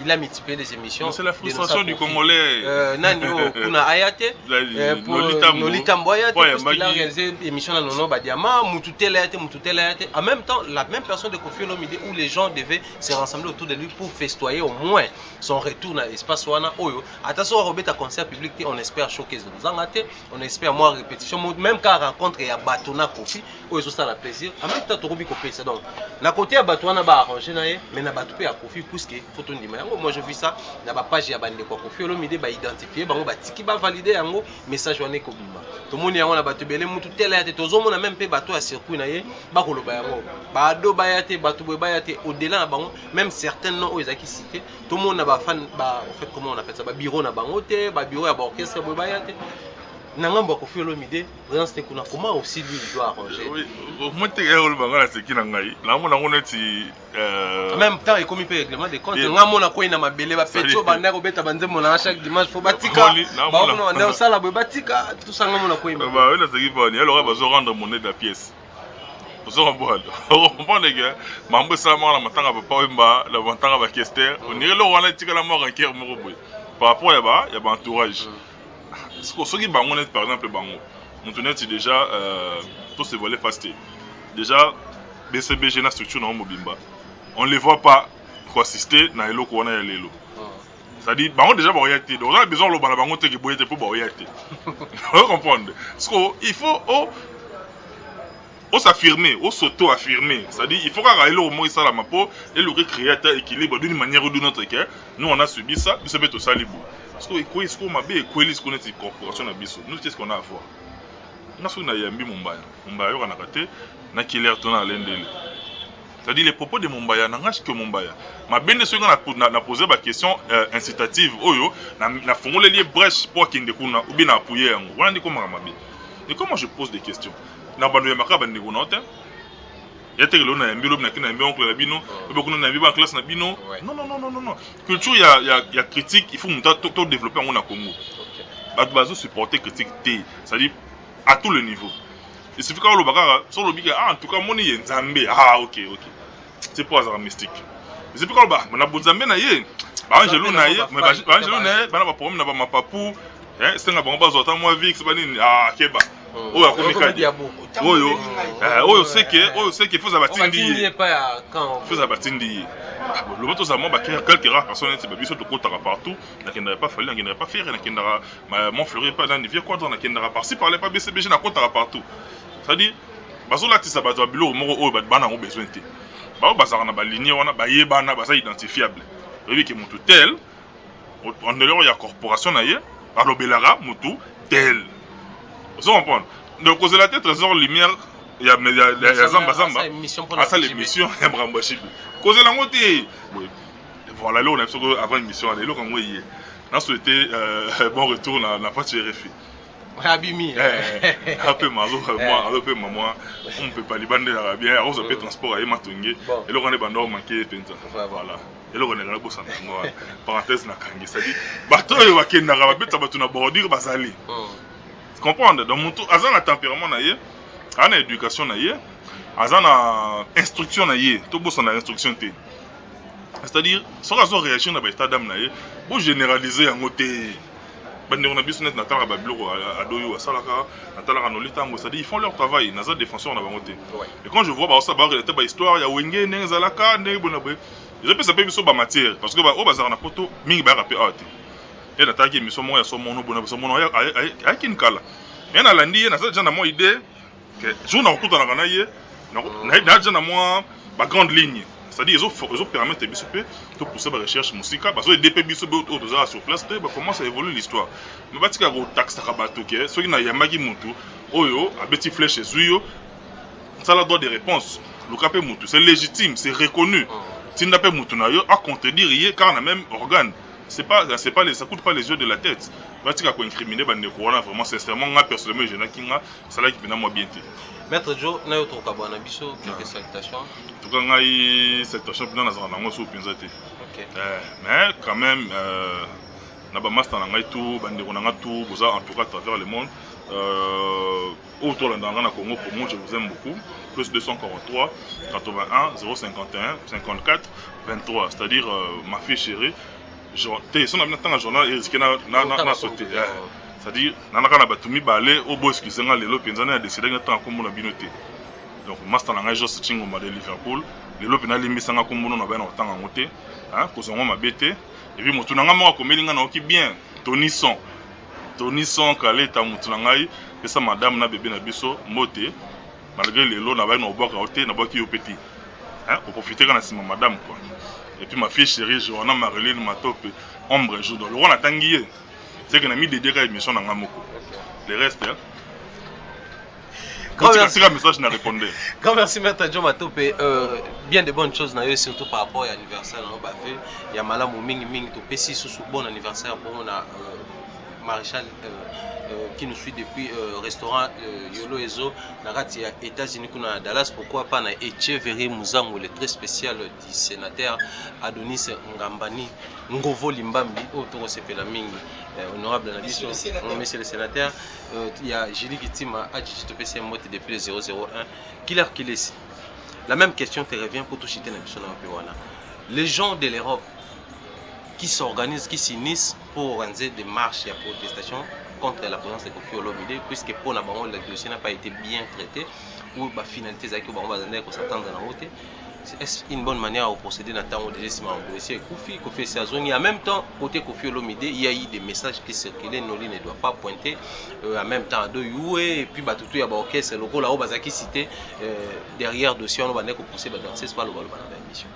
Speaker 3: il a multiplié les émissions.
Speaker 4: C'est la frustration du Congolais.
Speaker 3: Nanio Kuna Ayate pour Nolita Mboyate parce qu'il a réalisé l'émission dans Nono Badiama, Mututela Ayate. En même temps, la même personne de Koffi Olomide où les gens devaient se rassembler autour de lui pour festoyer au moins son retour dans l'espace Wana Oyo. Attention à Robert à concert public, on espère showcase de Zangate, on espère moins répétition, même quand rencontre il y a Batona Koffi, Oyo ça la plaisir. En même temps, Torobi Koffi c'est donc. La côté à Batona ba arranger naé, mais na Batupé à Koffi puisque photo ndima. Moi je vis ça na ba page ya bande ko Koffi Olomide ba identifier bango ba tiki ba valider yango message wane ko bima to moni yango na bato belé mutu tela ya te tozo mona même pe bato ya circuit na ye ba ko loba yango ba do ba ya te bato boy ba ya te au delà na bango même certains noms oyo ezaki cité to mona ba fan ba en fait comment on appelle ça ba bureau na bango te ba bureau ya ba orchestre boy ba ya te Nangambo Koffi Olomide, comment aussi lui il doit arranger.
Speaker 4: Oui, moi tu es au Bangala c'est qui n'engaille. Là on a
Speaker 3: en même temps il commis règlement des comptes. Ngamo na ko ina mabele ba petio banda ko beta banze mona chaque dimanche faut batika. Ba on na sala bo batika tout ça ngamo na ko ina.
Speaker 4: Ba on a ce qui va ni alors va rendre monnaie de la pièce. Vous en comprenez. On comprend les gars. Mambo ça ma la matanga papa wemba la matanga ba kester. On irait le wana tika la mort en cœur mo boy. Par rapport ya ba entourage. Ce qui bango net par exemple bango montonet déjà tout se volait fasté déjà BCBG na structure na mobimba on les voit pas assister na eloko wana ya lelo ça dit bango déjà ba oyate donc on a besoin lo bana bango te ke boyete pour ba oyate vous comprenez parce que il faut s'affirmer s'auto affirmer ça dit il faut qu'à eloko mo ça la mapo et le créer un équilibre d'une manière ou d'une autre que nous on a subi ça ça peut être ça libre. Est-ce qu'on m'a bien écoué ce qu'on est une corporation à Bissau. Nous qu'est-ce qu'on a à voir. Nous sommes à Yambi Mumbaya. Mumbaya on a raté. Na killer tourna à l'endel. C'est-à-dire les propos de Mumbaya n'engagent que Mumbaya. Ma bien de ceux qu'on a posé la question incitative. Oyo na fond les liens brèche pour qu'il ne kuna ou bien appuyer en. Voilà ni comment mabi. Et comment je pose des questions. Na banu maka banu gonote. Yate que l'on a un bureau na kina un oncle na bino, beaucoup na un en classe na bino. Non. Culture il y a critique, il faut tout développer en Congo. Bazo supporter critique T, c'est-à-dire à tous les niveaux. Il suffit quand le bagara sur le biga en tout cas moni nzambe. Ah OK. C'est pas hasard mystique. c'est plus quoi on a bozambe na ye ba angelo na ye mais ba angelo na ye bana ba problème na ba mapapu c'est nga ba zota moi vix ba nini keba oyo akomikadi oyo seke faut abatindi faut abatindi le bateau ça moi quelques rares personnes c'est biso to kotaka partout na kendara pas fallu na kendara pas faire na kendara mon fleurir pas dans les vieux quadres na kendara par-ci par là pas BCBG na kotaka partout ça dit bazo la tisa bazo bilo moko oyo bana ont besoin te ba bazaka na ba ligne wana ba yebana ba ça identifiable oui que mutu tel on est là il y a corporation na ye alobelara mutu tel vous comprenez donc cause la tête trésor lumière il y a zamba ça l'émission ya Mrambo Chibi cause la ngote voilà là on a avant l'émission là quand moi hier on a souhaité bon retour na partie RFI
Speaker 3: Abimi
Speaker 4: un peu maman on peut pas libande bien on se fait transport à Matonge et là on est bando manqué penza voilà et là on est là pour ça parenthèse na kangi ça dit bato yo bakenda ba beta bato na bordure bazali comprendre donc mon azan na tempérament na ye ana éducation na ye azan na instruction na ye to bossa na instruction te c'est-à-dire sans raison réaction na ba état d'âme na ye pour généraliser en côté bandeko na biso net na tala ba biloko adoyo asalaka na tala no litango c'est-à-dire ils font leur travail na za défenseur na bango te et quand je vois ba ça ba relate ba histoire ya wenge nenzalaka ne bonabe je peux saper biso ba matière parce que ba o bazar na poto mingi ba rapper art et na taki mission mo ya so mono bona so mono ya kin kala mais na landi na ça jana mo idée que jour na okuta na ye na jana mo ba grande ligne c'est-à-dire ils ont permettre biso pe to pousser ba recherche musica parce que DP biso be autoza sur place te ba commence à évoluer l'histoire mais batika go taxe ka bato ke soki na yamaki mutu oyo abeti flèche zuyo ça la droit de réponse le capé mutu c'est légitime c'est reconnu tinda pe mutu na yo à contredire yé car na même organe c'est pas ça coûte pas les yeux de la tête batika ko incriminer ba ndeko wana vraiment sincèrement nga personnellement je na kinga ça là qui bena moi bien te
Speaker 3: Maître Joe na yo to ka bana biso quelques salutations
Speaker 4: tout cas ngai salutation pina na zana ngo so pinza te
Speaker 3: OK
Speaker 4: mais quand même na ba master na ngai tout bandeko na nga tout boza en tout cas à travers le monde autour de la Congo pour moi je vous aime beaucoup plus 243 81 051 54 23 c'est-à-dire ma fille chérie te son amna tanga journal et risqué na sauter c'est-à-dire nanaka na batumi balé au boss qui senga lelo penzana décidé na tanga komona binoté donc master na ngai Jos Chingo de Liverpool lelo pena limisanga komona na bana tanga ngote hein kozongo mabete et puis mutu nanga moko komelinga na oki bien Tony Son kaleta mutu na ngai pesa madame na bébé na biso mbote malgré lelo na bana obaka oté na baki yo petit hein pour profiter kana sima madame quoi. Et puis ma fille chérie, Johanna Marilyn Matope, ombre jour. Le roi a tangué. C'est qu'on a mis des dégâts émission dans Ngamoko. Le reste, hein. Quand c'est un message, je n'ai répondu.
Speaker 3: Grand merci, Maître Joe Matope. Bien de bonnes choses, surtout par rapport à l'anniversaire. Il y a Malam ou Ming Ming, tout petit sous bon anniversaire pour mon maréchal qui nous suit depuis restaurant Yolo Ezo Narati à États-Unis à Dallas. Pourquoi pas na Echeverry Mouzango, le très spécial du sénateur Adonis Ngambani Ngovo Limbambi autour de la Mingi honorable Nabiso monsieur le sénateur. Il y a Julie Gitima Adjitopc Mote depuis le 001 Killer Kilesi. La même question te revient pour tout chiter Nabiso Napiwana. Les gens de l'Europe qui s'organisent, qui s'unissent pour organiser des marches et protestations contre la présence de Koffi Olomide, puisque pour la le dossier n'a pas été bien traité, ou la finalité c'est que s'attendre dans la route. C'est une bonne manière de procéder dans le temps où le dossier Koffi Sazouni. En même temps, côté Koffi Olomide, il y a eu des messages qui circulaient, Noli ne doit pas pointer. En même temps, et puis tout y a c'est le rôle là qui cité derrière le dossier, on va pousser dans pas le mission.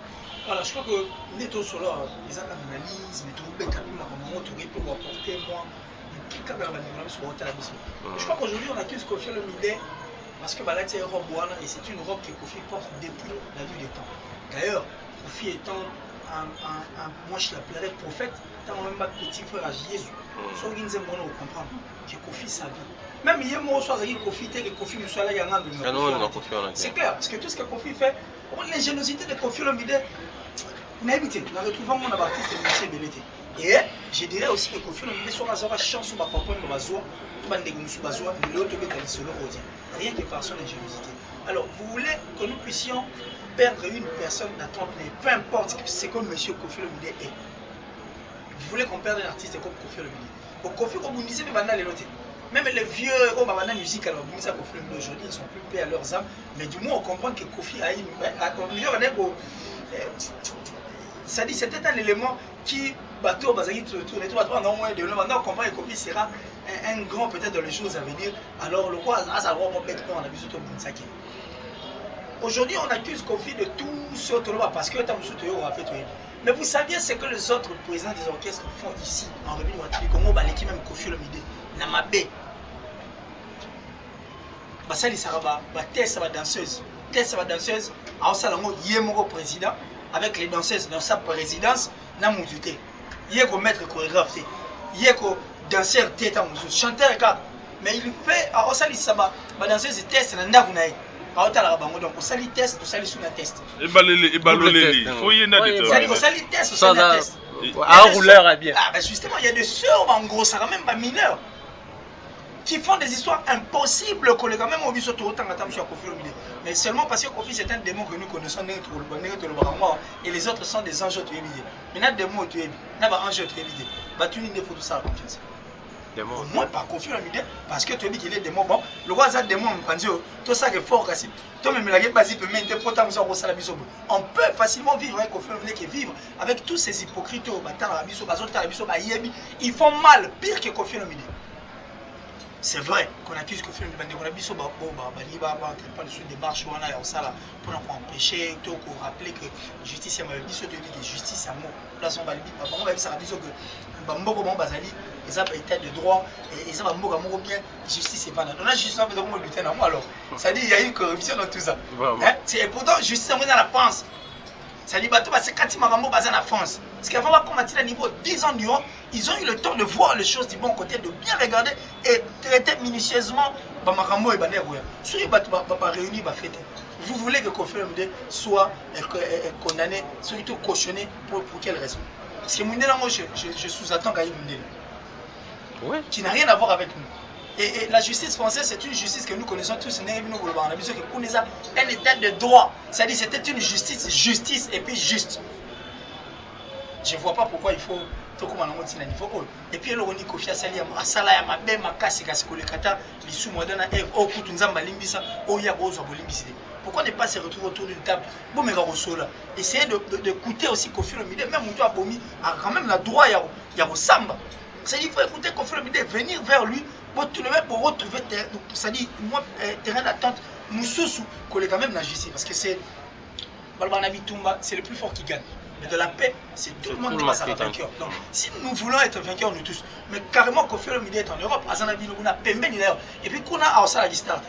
Speaker 5: Voilà, je crois que Neto Sola, les analyses, mais tout le monde pour apporter moi je crois qu'aujourd'hui on accuse Koffi Olomide parce que là c'est une robe et c'est une robe que Koffi porte depuis la nuit des temps. D'ailleurs, Koffi étant moi je l'appellerais prophète, étant même pas petit frère à Jésus. Soit on comprendre que Koffi sa vie. Même hier moi soit Koffi que Koffi nous soit là il y a un c'est clair parce que tout ce que Koffi fait, l'ingéniosité de Koffi Olomide, on a évité. Nous retrouvons mon artiste de Belete. Et je dirais aussi que Koffi Olomide soit la chance sur ma propre bazoa, rien que par son ingéniosité. Alors, vous voulez que nous puissions perdre une personne d'attente, mais peu importe ce que M. Kofi Olomide est. Vous voulez qu'on perde un artiste comme Kofi Olomide. Au Kofi, comme vous disiez, même les vieux, oh, la musique, alors, Kofi Olomide aujourd'hui, ils sont plus paix à leurs âmes, mais du moins on comprend que Kofi a une. Ça dit, c'était un élément qui, bateau, Bazaki, tourner tout, on comprend que Kofi sera un grand peut-être dans les choses à venir. Alors, le roi, ça va vraiment bête, on a vu surtout Mounsaki. Aujourd'hui, on accuse Kofi de tout ce parce que mais vous saviez ce que les autres présidents des orchestres font ici, en République du Congo, l'équipe même Kofi Olomide, Namabé. Basali Saraba, test sa danseuse. Test sa danseuse, à Osalango, Yemoro président, avec les danseuses dans sa présidence, Namoudute. Yeko maître chorégraphe, Yeko danseur tête en chanteur, mais il fait à Osali Saba, la danseuse test, Nandakunaï. Donc, on sali test, on sali sous la test.
Speaker 4: Et baloleli, il faut y aller.
Speaker 5: On sali test, on sali la test.
Speaker 3: Un rouleur est bien.
Speaker 5: Ah, justement, il y a des sœurs, en gros, ça même pas mineurs, qui font des histoires impossibles, collègues, même au biseau tout autant à Kofi Olomide. Mais seulement parce que Kofi c'est un démon que nous connaissons, et les autres sont des anges tués. Maintenant, des mots tués, n'a pas ange tués. Bah, tu n'es pas tout ça, confiance. Moi, pas Kofi Olomide, parce que tu dis qu'il est des mots bon. Le roi a des mots, tout ça est fort, on peut facilement vivre avec Kofi Olomide qui vivre avec tous ces hypocrites. Ils font mal, pire que Kofi Olomide. C'est vrai qu'on accuse Kofi Olomide, on a dit pas le des marches pour empêcher, pour rappeler que justice est justice à mot. Là, on va dire que ils ont état de droit et ils ont bien justice et pas. On a justice de lutter dans moi alors. Ça dit il y a une corruption dans tout ça. Et pourtant justice est dans la France. Ça dit bateau parce que quand ils m'ont basé en la France. Parce qu'avant de combattre à niveau 10 ans durant, ils ont eu le temps de voir les choses du bon côté, de bien regarder et traiter minutieusement Bamarambo et Banerou. Si ils ne réunir, vous voulez que Kofi Olomide soit condamné, surtout cautionné pour quelle raison? Parce que Moundela, moi je sous-attends Gaï Moundela. Oui. Qui n'a rien à voir avec nous. Et la justice française, c'est une justice que nous connaissons tous. On a besoin que nous avons un état de droit. C'est-à-dire c'était une justice et puis juste. Je ne vois pas pourquoi il faut tout comme on a niveau. Et puis le Kofi Asali asala ya mabe makasi kasi kolekata lisu modana e o kutunzamba limbisa o ya bozo bolimbisi. Pourquoi ne pas se retrouver autour d'une table? Bon mais Rosola, essayez de écouter aussi Kofi Olomide, même Moutou Abomi a quand même le droit ya au samba. C'est-à-dire qu'il faut écouter Kofi Olomide, venir vers lui pour retrouver c'est-à-dire moi terrain d'attente Moussoussou collègue quand même la justice parce que c'est Balbanabi Toumba, c'est le plus fort qui gagne. Mais de la paix, c'est tout le monde qui passe à la vainqueur. Donc, si nous voulons être vainqueurs, nous tous, mais carrément Kofi Olomide est en Europe, Azanabi Luguna, Pembeni d'ailleurs, et puis Kuna a aussi la distance.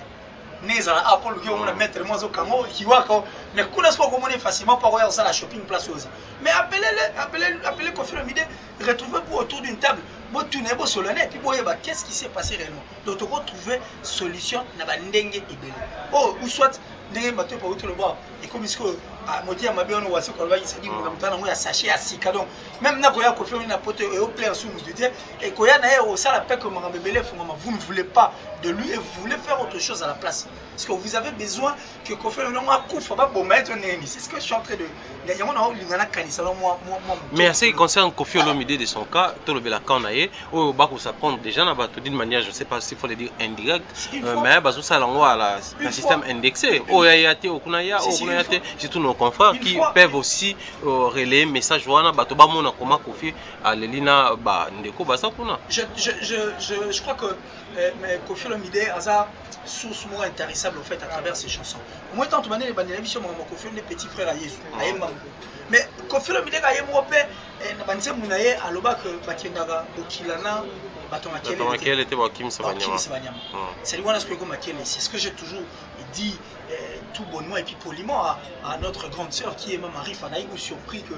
Speaker 5: Nezala Apple, on a mettre moi au Kango, qui voit quand, mais Kuna se peut facilement par regarder ça la shopping place aussi. Mais appelez Kofi Olomide, retrouvez-vous autour d'une table, vous tournez vos solennels, et puis vous voyez qu'est-ce qui s'est passé réellement. Donc, on retrouver solution dans la Ndengue et Belé. Oh, ou soit, Ndengue bateau pour tout le bois, et comme il à Modi à ma bien, on s'est dit, on a sachet à Sikadon. Même Nagoya Kofi Olomide a poté et au plaire sous nous dire, et Koya n'a au ça la paix que Marambe Belé, vous ne voulez pas de lui et vous voulez faire autre chose à la place. Parce que vous avez besoin que Kofi Olomide c'est ce que je suis en train de.
Speaker 3: Mais en ce qui concerne Kofi Olomide de son cas, tout le Belakannaye, au Bakou s'apprend déjà d'une manière, je ne sais pas s'il faut le dire indirecte, mais Bazou Salango a un système indexé. Au Yayate, au Kunaya, c'est tous nos confrères qui peuvent aussi relayer message wana batoba mona comment Kofi à l'elina ba ndeko basakuna.
Speaker 5: Je crois que Kofi Olomide a source moins intéressable au fait à travers ses chansons. Au moins tant que les bandits sur mon Kofi Olomide petit frère à Yesu. Mais Kofi Olomide a yé mope na bandit munaye aloba que bakendaga okilana
Speaker 3: Batonakele était Kim Savanyama.
Speaker 5: C'est lui c'est ce que j'ai toujours dit tout bonnement et puis poliment à notre grande sœur qui est Maman Rifa. On a été surpris que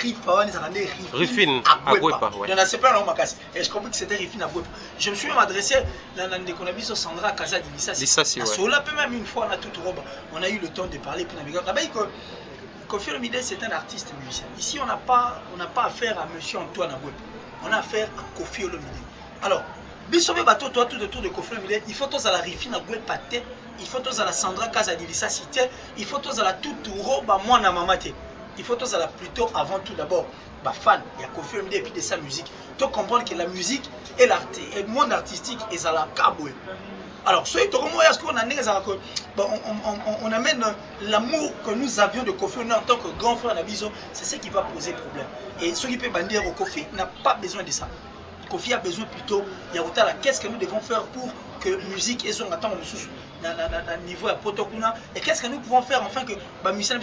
Speaker 3: Rifine
Speaker 5: Agwepa. Il y en a pas dans ma casse. Et je compris que c'était Rifine Agwepa. Je me suis même adressé dans l'économie sur Sandra Kaza Dibissassi. Cela peut même une fois on a toute robe. On a eu le temps de parler. Kofi Olomide c'est un artiste musicien. Ici on n'a pas affaire à monsieur Antoine Agwepa. On a affaire à Kofi Olomide. Alors, Bissome Bateau, toi tout autour de Kofi Olomide, il faut tous à la Rifine Agwepa. il faut tous à la Sandra Kazadilissa cité, il faut tous à la Tuturo, bah moi na mamate. Il faut tous à la plutôt avant tout d'abord, bah fan, il y a Koffi Olomide et puis de sa musique. Tu comprendre que la musique et le monde artistique est à la caboué. Alors, on amène l'amour que nous avions de Koffi Olomide en tant que grand frère Nabiso, c'est ce qui va poser problème. Et ce qui peut bandir au Koffi n'a pas besoin de ça. Koffi a besoin plutôt, il y a qu'est-ce que nous devons faire pour que musique et son attend niveau à Potokuna, et qu'est-ce que nous pouvons faire enfin que la musique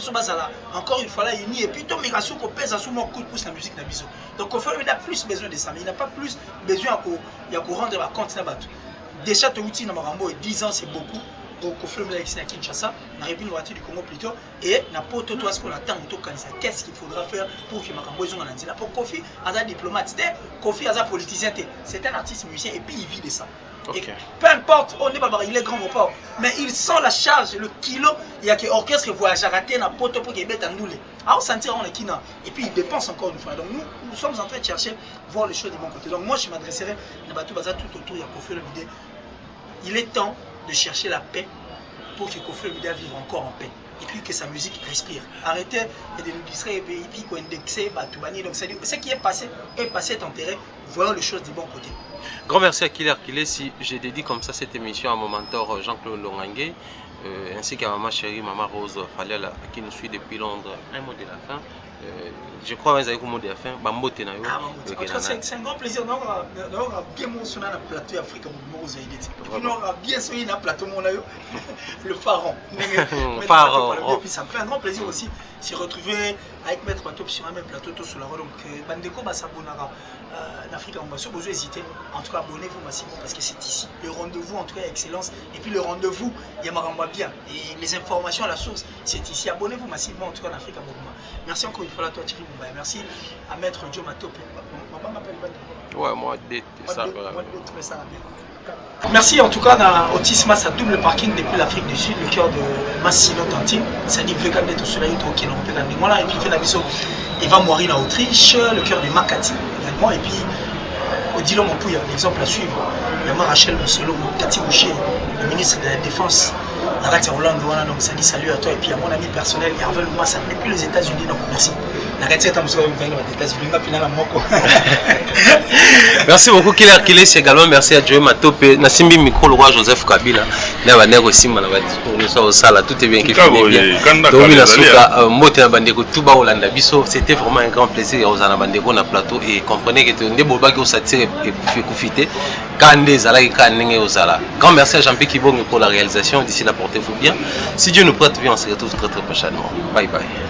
Speaker 5: encore une fois là unie et puis ton migration qu'on pèse à son coup de pouce la musique Nabiso. Donc Koffi Olomide a plus besoin de ça, mais il n'a pas plus besoin de rendre la compte. Déjà, tu as 10 ans, c'est beaucoup. Donc, Koffi Olomide à Kinshasa, on arrive une voiture du Congo plutôt, et n'a pas tout ce qu'on attend. Qu'est-ce qu'il faudra faire pour que Makambo soit en Anzila. Pour Koffi, il est un diplomate, Koffi est un politicien, c'est un artiste musicien, et puis il vit de ça. Okay. Et peu importe, on est pas il est grand ou pas, mais il sent la charge, le kilo. Il y a que l'orchestre voyage à rater dans poto pour qu'il ait un doulé. Alors, on sentir on est qui n'a. Et puis il dépense encore une fois. Donc, nous sommes en train de chercher, voir les choses du bon côté. Donc, moi, je m'adresserai à tout autour, il y a Koffi Olomide. Il est temps de chercher la paix pour que Koffi Olomide vive encore en paix et puis que sa musique respire. Arrêtez de nous distraire et puis qu'on indexe, donc ce qui est passé est enterré. Voyons les choses du bon côté.
Speaker 3: Grand merci à Killer Killer. Si j'ai dédié comme ça cette émission à mon mentor Jean-Claude Longangue, ainsi qu'à maman chérie, maman Rose Faliala, qui nous suit depuis Londres. Un mot de la fin. Je crois que vous avez un mot de la fin.
Speaker 5: C'est un grand plaisir. On a bien mentionné dans le plateau Afrique. On a bien sonné dans le plateau le pharaon. Ça me fait un grand plaisir aussi de se retrouver avec Maître Bateau sur un même plateau sur la route. Donc, Bandeko Basabonara, l'Afrique, on va surtout hésiter. En tout cas, abonnez-vous massivement parce que c'est ici. Le rendez-vous, en tout cas, excellence. Et puis le rendez-vous, Yamaramba bien. Et les informations à la source, c'est ici. Abonnez-vous massivement, en tout cas, en Afrique. Merci encore une fois à toi, Thierry Moubaye. Merci à Maître Joe Matop.
Speaker 3: Ouais, moi, ça.
Speaker 5: Merci en tout cas à Autisme, à double parking depuis l'Afrique du Sud, le cœur de Massino Tantine. Ça dit que d'être sur la route qui est là. Et puis fait la mission Eva Moirine en Autriche, le cœur de Makati également. Et puis Odilo Mompouya, l'exemple à suivre. Il y a Rachel Monsolo, Cathy Boucher, le ministre de la Défense. Narati Hollande, voilà, donc ça dit salut à toi. Et puis à mon ami personnel, Hervé Massa, depuis les États-Unis. Donc merci.
Speaker 3: Merci beaucoup Killer Killer, c'est également merci à Joe Matop, Nassimbi Micro, le roi Joseph Kabila, tout est bien qui finit bien. C'était vraiment un grand plaisir aux Anabandeko na plateau et comprenez que tu boba qui s'attire et profiter quand des ala grand merci à Jean-Pierre Kibong pour la réalisation. D'ici là, portez-vous bien. Si Dieu nous prête bien, on se retrouve très très prochainement. Bye bye.